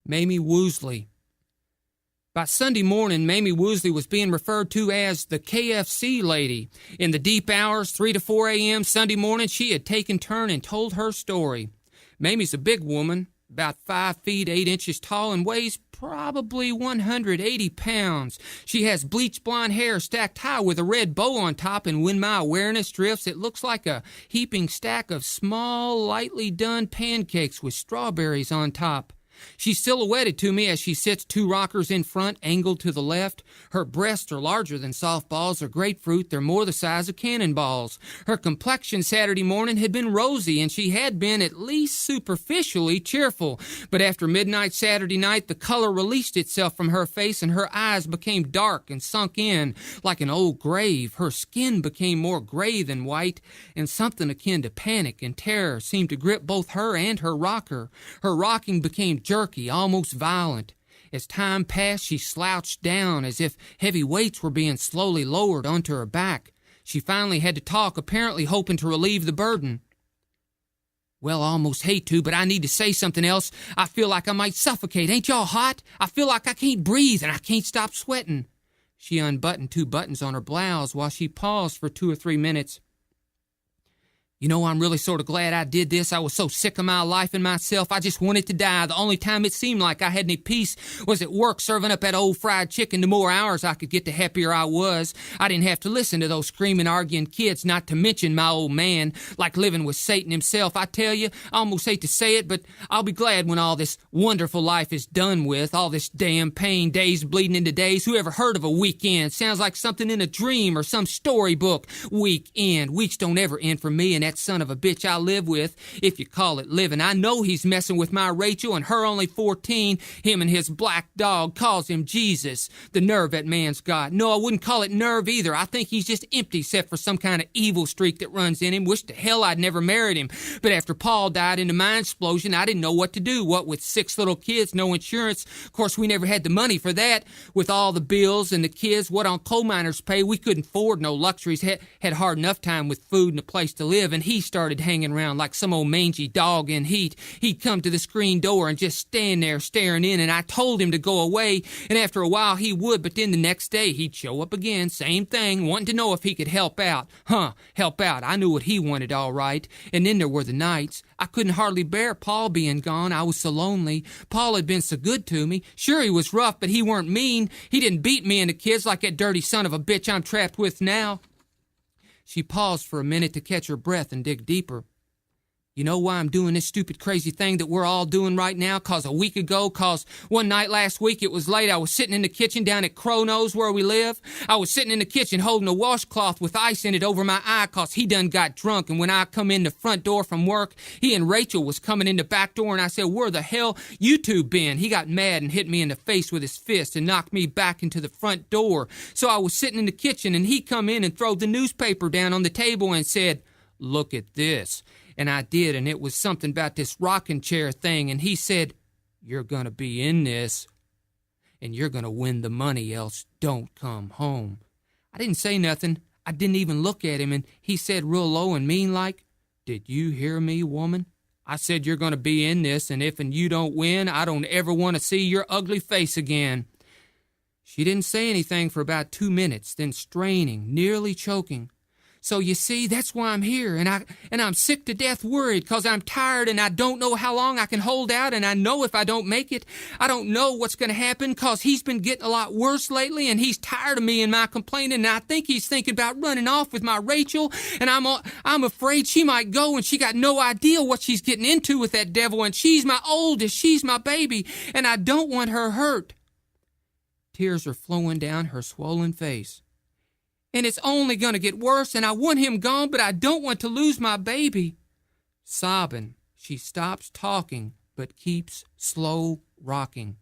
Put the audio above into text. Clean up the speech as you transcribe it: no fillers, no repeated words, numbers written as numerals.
Maimee Woosley. By Sunday morning, Maimee Woosley was being referred to as the KFC lady. In the deep hours, 3 to 4 a.m. Sunday morning, she had taken turn and told her story. Mamie's a big woman, about 5 feet 8 inches tall, and weighs probably 180 pounds. She has bleached blonde hair stacked high with a red bow on top, and when my awareness drifts, it looks like a heaping stack of small, lightly done pancakes with strawberries on top. She's silhouetted to me as she sits 2 rockers in front, angled to the left. Her breasts are larger than softballs or grapefruit. They're more the size of cannonballs. Her complexion Saturday morning had been rosy, and she had been at least superficially cheerful. But after midnight Saturday night, the color released itself from her face, and her eyes became dark and sunk in like an old grave. Her skin became more gray than white, and something akin to panic and terror seemed to grip both her and her rocker. Her rocking became jerky, almost violent. As time passed, she slouched down as if heavy weights were being slowly lowered onto her back. She finally had to talk, apparently hoping to relieve the burden. "Well, I almost hate to, but I need to say something else. I feel like I might suffocate. Ain't y'all hot? I feel like I can't breathe and I can't stop sweating." She unbuttoned 2 buttons on her blouse while she paused for 2 or 3 minutes. "You know, I'm really sort of glad I did this. I was so sick of my life and myself. I just wanted to die. The only time it seemed like I had any peace was at work serving up that old fried chicken. The more hours I could get, the happier I was. I didn't have to listen to those screaming, arguing kids, not to mention my old man, like living with Satan himself. I tell you, I almost hate to say it, but I'll be glad when all this wonderful life is done with, all this damn pain, days bleeding into days. Who ever heard of a weekend? Sounds like something in a dream or some storybook. Weekend. Weeks don't ever end for me, and that son of a bitch I live with, if you call it living. I know he's messing with my Rachel, and her only 14. Him and his black dog calls him Jesus. The nerve that man's got. No, I wouldn't call it nerve either. I think he's just empty except for some kind of evil streak that runs in him. Wish to hell I'd never married him. But after Paul died in the mine explosion, I didn't know what to do. What with 6 little kids, no insurance. Of course, we never had the money for that. With all the bills and the kids, what on coal miners pay, we couldn't afford no luxuries. Had hard enough time with food and a place to live, and he started hanging around like some old mangy dog in heat. He'd come to the screen door and just stand there staring in, and I told him to go away, and after a while he would, but then the next day he'd show up again, same thing, wanting to know if he could help out. Help out. I knew what he wanted all right. And then there were the nights. I couldn't hardly bear Paul being gone. I was so lonely. Paul had been so good to me. Sure, he was rough, but he weren't mean. He didn't beat me and the kids like that dirty son of a bitch I'm trapped with now. She paused for a minute to catch her breath and dig deeper. "You know why I'm doing this stupid crazy thing that we're all doing right now? 'Cause a week ago, 'cause one night last week, it was late, I was sitting in the kitchen down at Crono's where we live. I was sitting in the kitchen holding a washcloth with ice in it over my eye 'cause he done got drunk, and when I come in the front door from work, he and Rachel was coming in the back door, and I said, 'Where the hell you two been?' He got mad and hit me in the face with his fist and knocked me back into the front door. So I was sitting in the kitchen, and he come in and throwed the newspaper down on the table and said, 'Look at this.' And I did, and it was something about this rocking chair thing, and he said, 'You're gonna be in this, and you're gonna win the money, else don't come home.' I didn't say nothing. I didn't even look at him, and he said real low and mean like, 'Did you hear me, woman? I said you're gonna be in this, and if you don't win, I don't ever want to see your ugly face again.' She didn't say anything for about 2 minutes, then straining, nearly choking. 'So you see, that's why I'm here, and I'm sick to death worried, 'cause I'm tired and I don't know how long I can hold out, and I know if I don't make it, I don't know what's going to happen, 'cause he's been getting a lot worse lately, and he's tired of me and my complaining, and I think he's thinking about running off with my Rachel, and I'm afraid she might go, and she got no idea what she's getting into with that devil, and she's my oldest, she's my baby, and I don't want her hurt.' Tears are flowing down her swollen face. 'And it's only going to get worse, and I want him gone, but I don't want to lose my baby.' Sobbing, she stops talking, but keeps slow rocking.